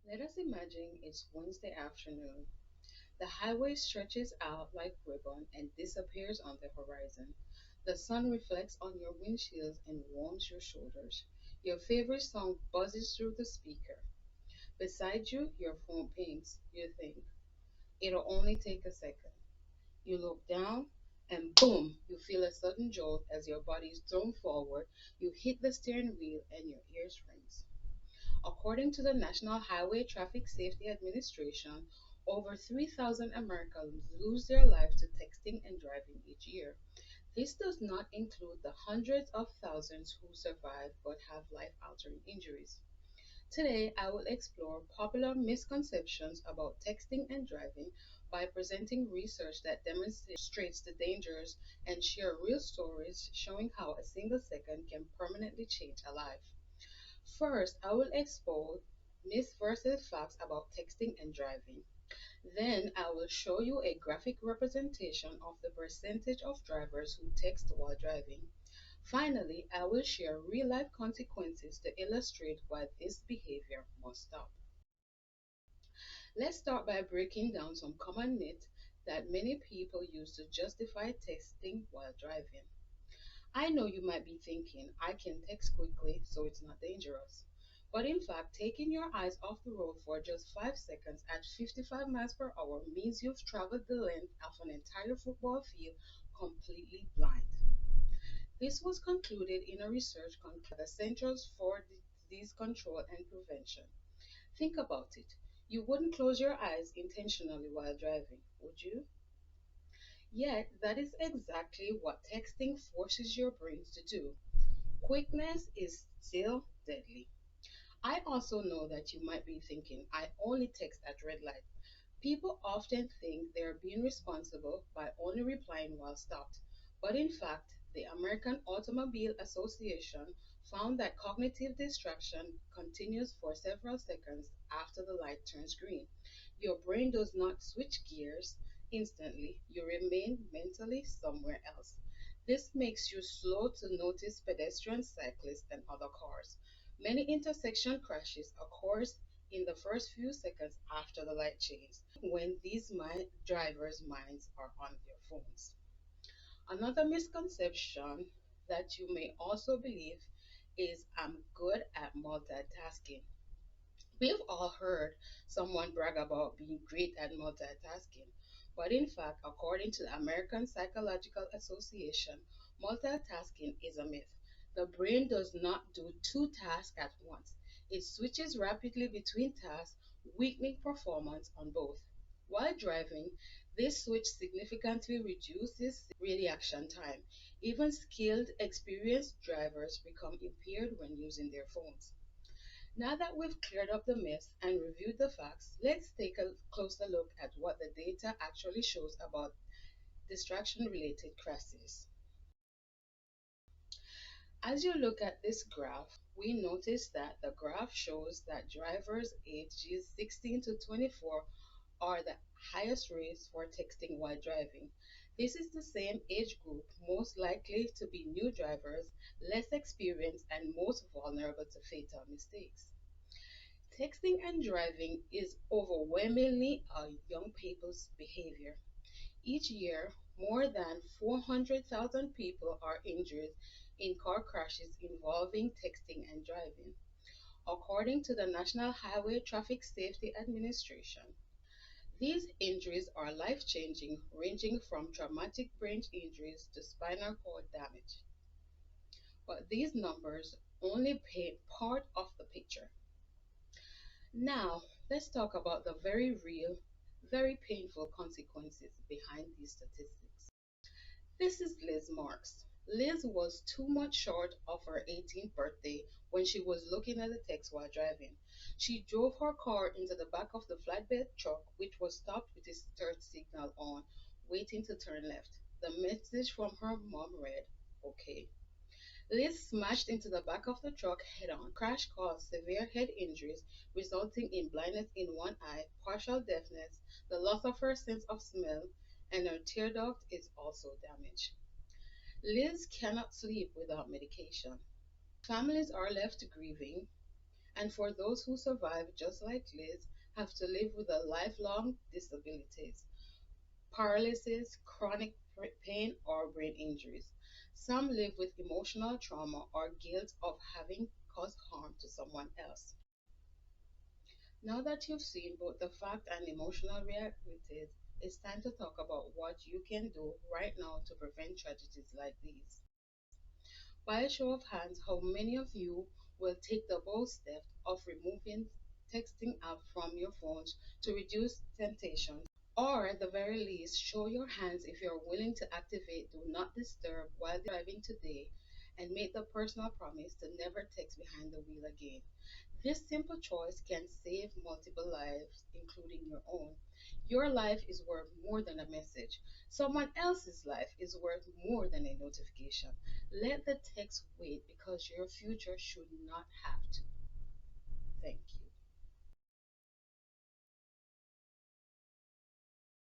Let us imagine it's Wednesday afternoon. The highway stretches out like ribbon and disappears on the horizon. The sun reflects on your windshield and warms your shoulders. Your favorite song buzzes through the speaker. Beside you, your phone pings. You think, it'll only take a second. You look down, and boom, you feel a sudden jolt as your body is thrown forward. You hit the steering wheel and your ears rings. According to the National Highway Traffic Safety Administration, over 3,000 Americans lose their lives to texting and driving each year. This does not include the hundreds of thousands who survive but have life altering injuries. Today, I will explore popular misconceptions about texting and driving by presenting research that demonstrates the dangers and share real stories showing how a single second can permanently change a life. First, I will expose myths versus facts about texting and driving. Then, I will show you a graphic representation of the percentage of drivers who text while driving. Finally, I will share real life consequences to illustrate why this behavior must stop. Let's start by breaking down some common myths that many people use to justify texting while driving. I know you might be thinking, I can text quickly, so it's not dangerous. But in fact, taking your eyes off the road for just 5 seconds at 55 miles per hour means you've traveled the length of an entire football field completely blind. This was concluded in a research concluded by the Centers for Disease Control and Prevention. Think about it. You wouldn't close your eyes intentionally while driving, would you? Yet, that is exactly what texting forces your brains to do. Quickness is still deadly. I also know that you might be thinking, I only text at red light. People often think they're being responsible by only replying while stopped. But in fact, the American Automobile Association found that cognitive distraction continues for several seconds after the light turns green. Your brain does not switch gears instantly, you remain mentally somewhere else. This makes you slow to notice pedestrians, cyclists, and other cars. Many intersection crashes occur in the first few seconds after the light changes when these drivers' minds are on their phones. Another misconception that you may also believe is I'm good at multitasking. We've all heard someone brag about being great at multitasking, but in fact, according to the American Psychological Association, multitasking is a myth. The brain does not do two tasks at once. It switches rapidly between tasks, weakening performance on both. While driving, this switch significantly reduces reaction time. Even skilled, experienced drivers become impaired when using their phones. Now that we've cleared up the myths and reviewed the facts, let's take a closer look at what the data actually shows about distraction related crashes. As you look at this graph, we notice that the graph shows that drivers ages 16 to 24 are the highest rates for texting while driving. This is the same age group most likely to be new drivers, less experienced, and most vulnerable to fatal mistakes. Texting and driving is overwhelmingly a young people's behavior. Each year, more than 400,000 people are injured in car crashes involving texting and driving, according to the National Highway Traffic Safety Administration. These injuries are life changing, ranging from traumatic brain injuries to spinal cord damage. But these numbers only paint part of the picture. Now, let's talk about the very real, very painful consequences behind these statistics. This is Liz Marks. Liz was 2 months short of her 18th birthday when she was looking at the text while driving. She drove her car into the back of the flatbed truck, which was stopped with its third signal on, waiting to turn left. The message from her mom read, okay. Liz smashed into the back of the truck head on. The crash caused severe head injuries, resulting in blindness in one eye, partial deafness, the loss of her sense of smell, and her tear duct is also damaged. Liz cannot sleep without medication. Families are left grieving, And for those who survive, just like Liz, have to live with a lifelong disabilities, paralysis, chronic pain, or brain injuries. Some live with emotional trauma or guilt of having caused harm to someone else. Now that you've seen both the fact and emotional realities, it's time to talk about what you can do right now to prevent tragedies like these. By a show of hands, how many of you will take the bold step of removing texting app from your phones to reduce temptations? Or at the very least, show your hands if you're willing to activate Do Not Disturb while driving today and make the personal promise to never text behind the wheel again. This simple choice can save multiple lives, including your own. Your life is worth more than a message. Someone else's life is worth more than a notification. Let the text wait because your future should not have to. Thank you.